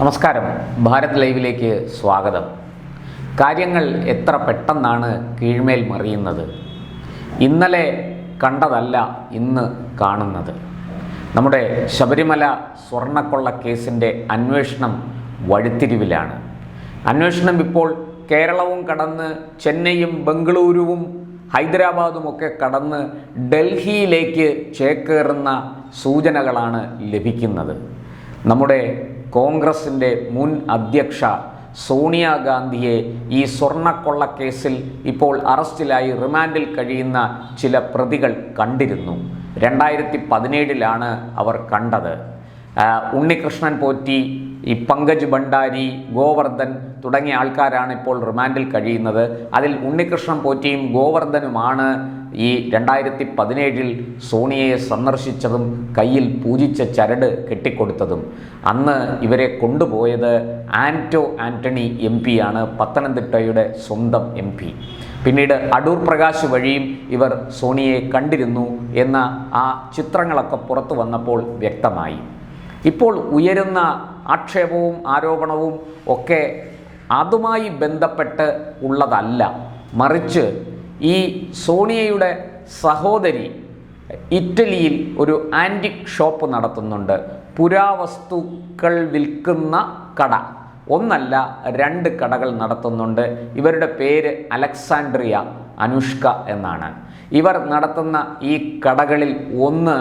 നമസ്കാരം. ഭാരത് ലൈവിലേക്ക് സ്വാഗതം. കാര്യങ്ങൾ എത്ര പെട്ടെന്നാണ് കീഴ്മേൽ മറിയുന്നത്. ഇന്നലെ കണ്ടതല്ല ഇന്ന് കാണുന്നത്. നമ്മുടെ ശബരിമല സ്വർണ്ണക്കൊള്ള കേസിൻ്റെ അന്വേഷണം വഴിത്തിരിവിലാണ്. അന്വേഷണം ഇപ്പോൾ കേരളവും കടന്ന് ചെന്നൈയും ബംഗളൂരുവും ഹൈദരാബാദുമൊക്കെ കടന്ന് ഡൽഹിയിലേക്ക് ചേക്കേറുന്ന സൂചനകളാണ് ലഭിക്കുന്നത്. നമ്മുടെ കോൺഗ്രസിൻ്റെ മുൻ അധ്യക്ഷ സോണിയാഗാന്ധിയെ ഈ സ്വർണ്ണക്കൊള്ള കേസിൽ ഇപ്പോൾ അറസ്റ്റിലായി റിമാൻഡിൽ കഴിയുന്ന ചില പ്രതികൾ കണ്ടിരുന്നു. 2017 അവർ കണ്ടത്. ഉണ്ണികൃഷ്ണൻ പോറ്റി, ഈ പങ്കജ് ഭണ്ഡാരി, ഗോവർദ്ധൻ തുടങ്ങിയ ആൾക്കാരാണ് ഇപ്പോൾ റിമാൻഡിൽ കഴിയുന്നത്. അതിൽ ഉണ്ണികൃഷ്ണൻ പോറ്റിയും ഗോവർദ്ധനുമാണ് ഈ 2017 സോണിയയെ സന്ദർശിച്ചതും കയ്യിൽ പൂജിച്ച ചരട് കെട്ടിക്കൊടുത്തതും. അന്ന് ഇവരെ കൊണ്ടുപോയത് ആന്റണി MP ആണ്, പത്തനംതിട്ടയുടെ സ്വന്തം MP. പിന്നീട് അടൂർ പ്രകാശ് വഴിയും ഇവർ സോണിയയെ കണ്ടിരുന്നു എന്ന ആ ചിത്രങ്ങളൊക്കെ പുറത്തു വന്നപ്പോൾ വ്യക്തമായി. ഇപ്പോൾ ഉയരുന്ന ആക്ഷേപവും ആരോപണവും ഒക്കെ അതുമായി ബന്ധപ്പെട്ട് ഉള്ളതല്ല, മറിച്ച് ഈ സോണിയയുടെ സഹോദരി ഇറ്റലിയിൽ ഒരു ആൻറ്റിക് ഷോപ്പ് നടത്തുന്നുണ്ട്. പുരാവസ്തുക്കൾ വിൽക്കുന്ന കട. ഒന്നല്ല, 2 കടകൾ നടത്തുന്നുണ്ട്. ഇവരുടെ പേര് അലക്സാൻഡ്രിയ, അനുഷ്ക എന്നാണ്. ഇവർ നടത്തുന്ന ഈ കടകളിൽ ഒന്ന്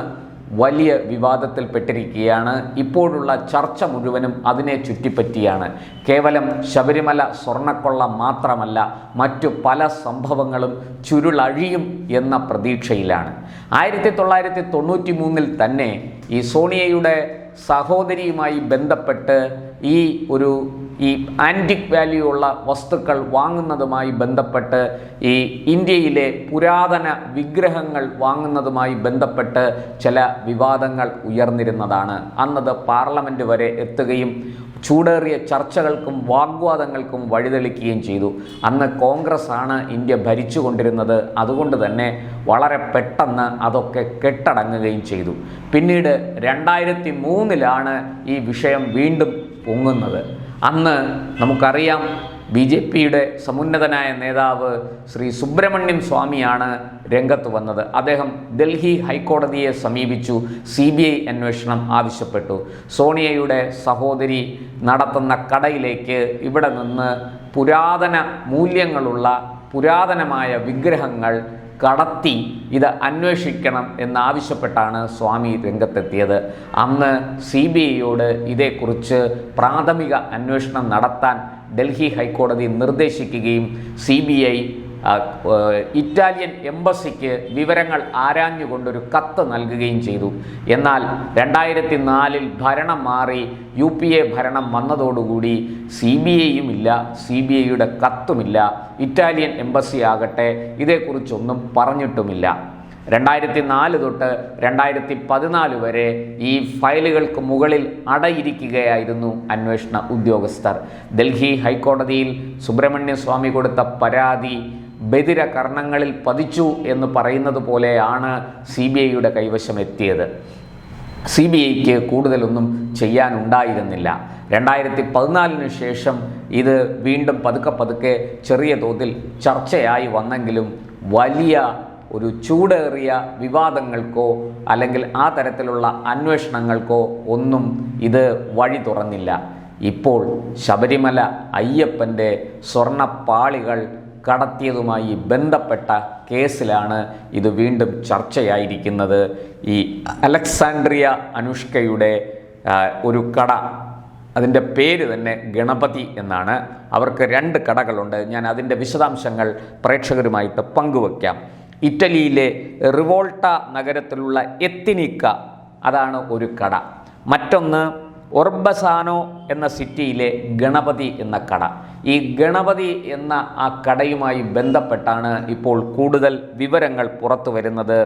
വലിയ വിവാദത്തിൽപ്പെട്ടിരിക്കുകയാണ്. ഇപ്പോഴുള്ള ചർച്ച മുഴുവനും അതിനെ ചുറ്റിപ്പറ്റിയാണ്. കേവലം ശബരിമല സ്വർണ്ണക്കൊള്ള മാത്രമല്ല, മറ്റു പല സംഭവങ്ങളും ചുരുളഴിയും എന്ന പ്രതീക്ഷയിലാണ്. 1993 തന്നെ ഈ സോണിയയുടെ സഹോദരിയുമായി ബന്ധപ്പെട്ട് ഈ ആൻറ്റിക് വാല്യൂ ഉള്ള വസ്തുക്കൾ വാങ്ങുന്നതുമായി ബന്ധപ്പെട്ട് ഈ ഇന്ത്യയിലെ പുരാതന വിഗ്രഹങ്ങൾ വാങ്ങുന്നതുമായി ബന്ധപ്പെട്ട് ചില വിവാദങ്ങൾ ഉയർന്നിരുന്നതാണ്. അന്നത് പാർലമെൻറ്റ് വരെ എത്തുകയും ചൂടേറിയ ചർച്ചകൾക്കും വാഗ്വാദങ്ങൾക്കും വഴിതെളിക്കുകയും ചെയ്തു. അന്ന് കോൺഗ്രസ് ആണ് ഇന്ത്യ ഭരിച്ചുകൊണ്ടിരുന്നത്. അതുകൊണ്ട് തന്നെ വളരെ പെട്ടെന്ന് അതൊക്കെ കെട്ടടങ്ങുകയും ചെയ്തു. പിന്നീട് 2003 ഈ വിഷയം വീണ്ടും പൊങ്ങുന്നത്. അന്ന് നമുക്കറിയാം, BJPയുടെ സമുന്നതനായ നേതാവ് ശ്രീ സുബ്രഹ്മണ്യം സ്വാമിയാണ് രംഗത്ത് വന്നത്. അദ്ദേഹം ഡൽഹി ഹൈക്കോടതിയെ സമീപിച്ചു, CBI അന്വേഷണം ആവശ്യപ്പെട്ടു. സോണിയയുടെ സഹോദരി നടത്തുന്ന കടയിലേക്ക് ഇവിടെ നിന്ന് പുരാതന മൂല്യങ്ങളുള്ള പുരാതനമായ വിഗ്രഹങ്ങൾ കടത്തി ഇത് അന്വേഷിക്കണം എന്നാവശ്യപ്പെട്ടാണ് സ്വാമി രംഗത്തെത്തിയത്. അന്ന് CBIയോട് ഇതേക്കുറിച്ച് പ്രാഥമിക അന്വേഷണം നടത്താൻ ഡൽഹി ഹൈക്കോടതി നിർദ്ദേശിക്കുകയും CBI ഇറ്റാലിയൻ എംബസിക്ക് വിവരങ്ങൾ ആരാഞ്ഞുകൊണ്ടൊരു കത്ത് നൽകുകയും ചെയ്തു. എന്നാൽ 2004 ഭരണം മാറി UPA ഭരണം വന്നതോടുകൂടി CBIയും ഇല്ല, CBIയുടെ കത്തുമില്ല. ഇറ്റാലിയൻ എംബസി ആകട്ടെ ഇതേക്കുറിച്ചൊന്നും പറഞ്ഞിട്ടുമില്ല. 2004 തൊട്ട് 2014 വരെ ഈ ഫയലുകൾക്ക് മുകളിൽ അടയിരിക്കുകയായിരുന്നു അന്വേഷണ ഉദ്യോഗസ്ഥർ. ഡൽഹി ഹൈക്കോടതിയിൽ സുബ്രഹ്മണ്യ സ്വാമി കൊടുത്ത പരാതി ബധിര കർണങ്ങളിൽ പതിച്ചു എന്ന് പറയുന്നത് പോലെയാണ് CBIയുടെ കൈവശം എത്തിയത്. CBIക്ക് കൂടുതലൊന്നും ചെയ്യാനുണ്ടായിരുന്നില്ല. 2014 ശേഷം ഇത് വീണ്ടും പതുക്കെ ചെറിയ തോതിൽ ചർച്ചയായി വന്നെങ്കിലും വലിയ ഒരു ചൂടേറിയ വിവാദങ്ങൾക്കോ അല്ലെങ്കിൽ ആ തരത്തിലുള്ള അന്വേഷണങ്ങൾക്കോ ഒന്നും ഇത് വഴി തുറന്നില്ല. ഇപ്പോൾ ശബരിമല അയ്യപ്പൻ്റെ സ്വർണ്ണപ്പാളികൾ കടത്തിയതുമായി ബന്ധപ്പെട്ട കേസിലാണ് ഇത് വീണ്ടും ചർച്ചയായിരിക്കുന്നത്. ഈ അലക്സാൻഡ്രിയ അനുഷ്കയുടെ ഒരു കട, അതിൻ്റെ പേര് തന്നെ ഗണപതി എന്നാണ്. അവർക്ക് 2 കടകളുണ്ട്. ഞാൻ അതിൻ്റെ വിശദാംശങ്ങൾ പ്രേക്ഷകരുമായിട്ട് പങ്കുവയ്ക്കാം. ഇറ്റലിയിലെ റിവോൾട്ട നഗരത്തിലുള്ള എത്തിനിക്ക, അതാണ് ഒരു കട. മറ്റൊന്ന് ഒർബസാനോ എന്ന സിറ്റിയിലെ ഗണപതി എന്ന കട. ഈ ഗണപതി എന്ന ആ കടയുമായി ബന്ധപ്പെട്ടാണ് ഇപ്പോൾ കൂടുതൽ വിവരങ്ങൾ പുറത്തു വരുന്നത്.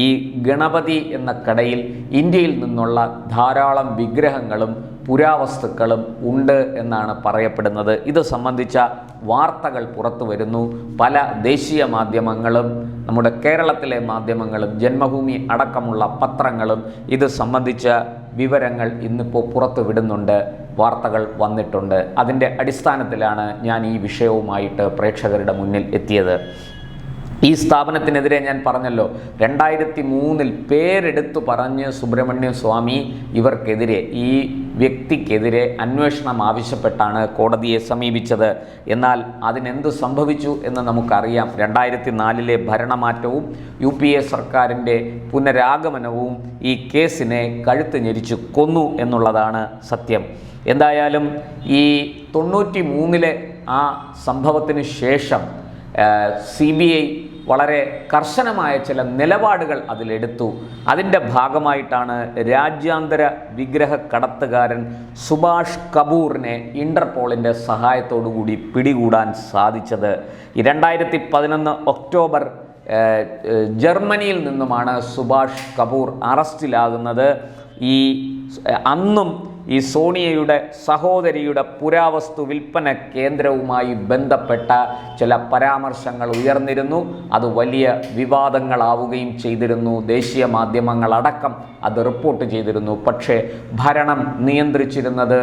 ഈ ഗണപതി എന്ന കടയിൽ ഇന്ത്യയിൽ നിന്നുള്ള ധാരാളം വിഗ്രഹങ്ങളും പുരാവസ്തുക്കളും ഉണ്ട് എന്നാണ് പറയപ്പെടുന്നത്. ഇത് സംബന്ധിച്ച വാർത്തകൾ പുറത്തു വരുന്നു. പല ദേശീയ മാധ്യമങ്ങളും നമ്മുടെ കേരളത്തിലെ മാധ്യമങ്ങളും ജന്മഭൂമി അടക്കമുള്ള പത്രങ്ങളും ഇത് സംബന്ധിച്ച വിവരങ്ങൾ ഇന്നിപ്പോൾ പുറത്തു വിടുന്നുണ്ട്. വാർത്തകൾ വന്നിട്ടുണ്ട്. അതിൻ്റെ അടിസ്ഥാനത്തിലാണ് ഞാൻ ഈ വിഷയവുമായിട്ട് പ്രേക്ഷകരുടെ മുന്നിൽ എത്തിയത്. ഈ സ്ഥാപനത്തിനെതിരെ ഞാൻ പറഞ്ഞല്ലോ, 2003 പേരെടുത്തു പറഞ്ഞ് സുബ്രഹ്മണ്യ സ്വാമി ഇവർക്കെതിരെ, ഈ വ്യക്തിക്കെതിരെ അന്വേഷണം ആവശ്യപ്പെട്ടാണ് കോടതിയെ സമീപിച്ചത്. എന്നാൽ അതിനെന്ത് സംഭവിച്ചു എന്ന് നമുക്കറിയാം. 2004 ഭരണമാറ്റവും UPA സർക്കാരിൻ്റെ പുനരാഗമനവും ഈ കേസിനെ കഴുത്ത് ഞെരിച്ചു കൊന്നു എന്നുള്ളതാണ് സത്യം. എന്തായാലും ഈ 93 ആ സംഭവത്തിന് ശേഷം CBI വളരെ കർശനമായ ചില നിലപാടുകൾ അതിലെടുത്തു. അതിൻ്റെ ഭാഗമായിട്ടാണ് രാജ്യാന്തര വിഗ്രഹ കടത്തുകാരൻ സുഭാഷ് കപൂറിനെ ഇന്റർപോളിൻ്റെ സഹായത്തോടുകൂടി പിടികൂടാൻ സാധിച്ചത്. 2011 ഒക്ടോബർ ജർമ്മനിയിൽ നിന്നുമാണ് സുഭാഷ് കപൂർ അറസ്റ്റിലാകുന്നത്. അന്നും ഈ സോണിയയുടെ സഹോദരിയുടെ പുരാവസ്തു വിൽപ്പന കേന്ദ്രവുമായി ബന്ധപ്പെട്ട ചില പരാമർശങ്ങൾ ഉയർന്നിരുന്നു. അത് വലിയ വിവാദങ്ങളാവുകയും ചെയ്തിരുന്നു. ദേശീയ മാധ്യമങ്ങളടക്കം അത് റിപ്പോർട്ട് ചെയ്തിരുന്നു. പക്ഷേ ഭരണം നിയന്ത്രിച്ചിരുന്നത്,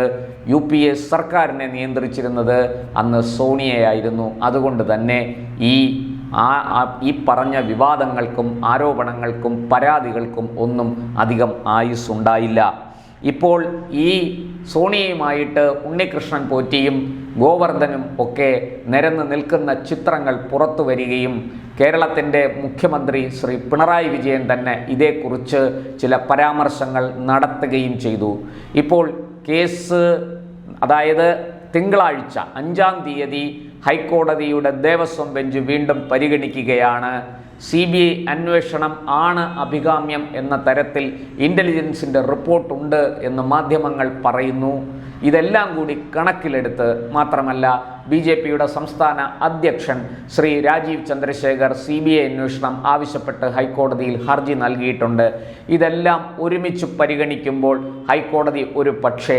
UPA സർക്കാരിനെ നിയന്ത്രിച്ചിരുന്നത് അന്ന് സോണിയയായിരുന്നു. അതുകൊണ്ട് തന്നെ ഈ പറഞ്ഞ വിവാദങ്ങൾക്കും ആരോപണങ്ങൾക്കും പരാതികൾക്കും ഒന്നും അധികം ആയുസ്സുണ്ടായില്ല. ഇപ്പോൾ ഈ സോണിയയുമായിട്ട് ഉണ്ണികൃഷ്ണൻ പോറ്റിയും ഗോവർദ്ധനും ഒക്കെ നിരന്ന് നിൽക്കുന്ന ചിത്രങ്ങൾ പുറത്തു വരികയും കേരളത്തിൻ്റെ മുഖ്യമന്ത്രി ശ്രീ പിണറായി വിജയൻ തന്നെ ഇതേക്കുറിച്ച് ചില പരാമർശങ്ങൾ നടത്തുകയും ചെയ്തു. ഇപ്പോൾ കേസ്, അതായത് തിങ്കളാഴ്ച 5-ാം തീയതി ഹൈക്കോടതിയുടെ ദേവസ്വം ബെഞ്ച് വീണ്ടും പരിഗണിക്കുകയാണ്. CBI അന്വേഷണം ആണ് അഭികാമ്യം എന്ന തരത്തിൽ ഇൻ്റലിജൻസിൻ്റെ റിപ്പോർട്ടുണ്ട് എന്ന് മാധ്യമങ്ങൾ പറയുന്നു. ഇതെല്ലാം കൂടി കണക്കിലെടുത്ത് മാത്രമല്ല, BJPയുടെ സംസ്ഥാന അധ്യക്ഷൻ ശ്രീ രാജീവ് ചന്ദ്രശേഖർ CBI അന്വേഷണം ആവശ്യപ്പെട്ട് ഹൈക്കോടതിയിൽ ഹർജി നൽകിയിട്ടുണ്ട്. ഇതെല്ലാം ഒരുമിച്ച് പരിഗണിക്കുമ്പോൾ ഹൈക്കോടതി ഒരു പക്ഷേ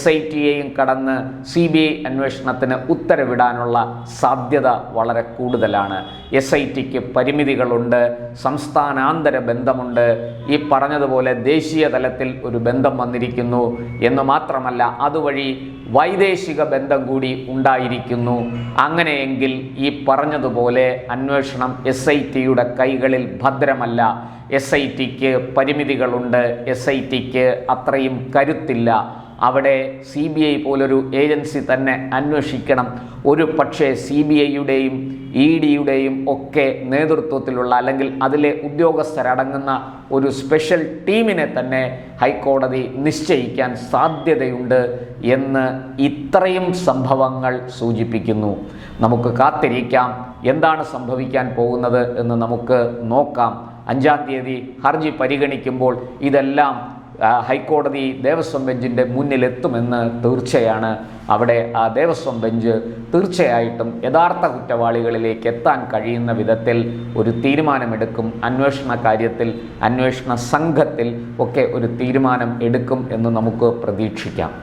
SITയെയും കടന്ന് CBI അന്വേഷണത്തിന് ഉത്തരവിടാനുള്ള സാധ്യത വളരെ കൂടുതലാണ്. SITക്ക് പരിമിതികളുണ്ട്, സംസ്ഥാനാന്തര ബന്ധമുണ്ട്, ഈ പറഞ്ഞതുപോലെ ദേശീയ തലത്തിൽ ഒരു ബന്ധം വന്നിരിക്കുന്നു എന്ന് മാത്രമല്ല, അതുവഴി വൈദേശിക ബന്ധം കൂടി ഉണ്ടായിരിക്കുന്നു. അങ്ങനെയെങ്കിൽ ഈ പറഞ്ഞതുപോലെ അന്വേഷണം SITയുടെ കൈകളിൽ ഭദ്രമല്ല. SITക്ക് പരിമിതികളുണ്ട്, SITക്ക് അത്രയും കരുത്തില്ല. അവിടെ CBI പോലൊരു ഏജൻസി തന്നെ അന്വേഷിക്കണം. ഒരു പക്ഷേ CBIയുടെയും EDയുടെയും ഒക്കെ നേതൃത്വത്തിലുള്ള, അല്ലെങ്കിൽ അതിലെ ഉദ്യോഗസ്ഥരടങ്ങുന്ന ഒരു സ്പെഷ്യൽ ടീമിനെ തന്നെ ഹൈക്കോടതി നിശ്ചയിക്കാൻ സാധ്യതയുണ്ട് എന്ന് ഇത്രയും സംഭവങ്ങൾ സൂചിപ്പിക്കുന്നു. നമുക്ക് കാത്തിരിക്കാം, എന്താണ് സംഭവിക്കാൻ പോകുന്നത് എന്ന് നമുക്ക് നോക്കാം. 5-ാം തീയതി ഹർജി പരിഗണിക്കുമ്പോൾ ഇതെല്ലാം ഹൈക്കോടതി ദേവസ്വം ബെഞ്ചിൻ്റെ മുന്നിലെത്തുമെന്ന് തീർച്ചയാണ്. അവിടെ ആ ദേവസ്വം ബെഞ്ച് തീർച്ചയായിട്ടും യഥാർത്ഥ കുറ്റവാളികളിലേക്ക് എത്താൻ കഴിയുന്ന വിധത്തിൽ ഒരു തീരുമാനമെടുക്കും. അന്വേഷണ കാര്യത്തിൽ, അന്വേഷണ സംഘത്തിൽ ഒക്കെ ഒരു തീരുമാനം എടുക്കും എന്ന് നമുക്ക് പ്രതീക്ഷിക്കാം.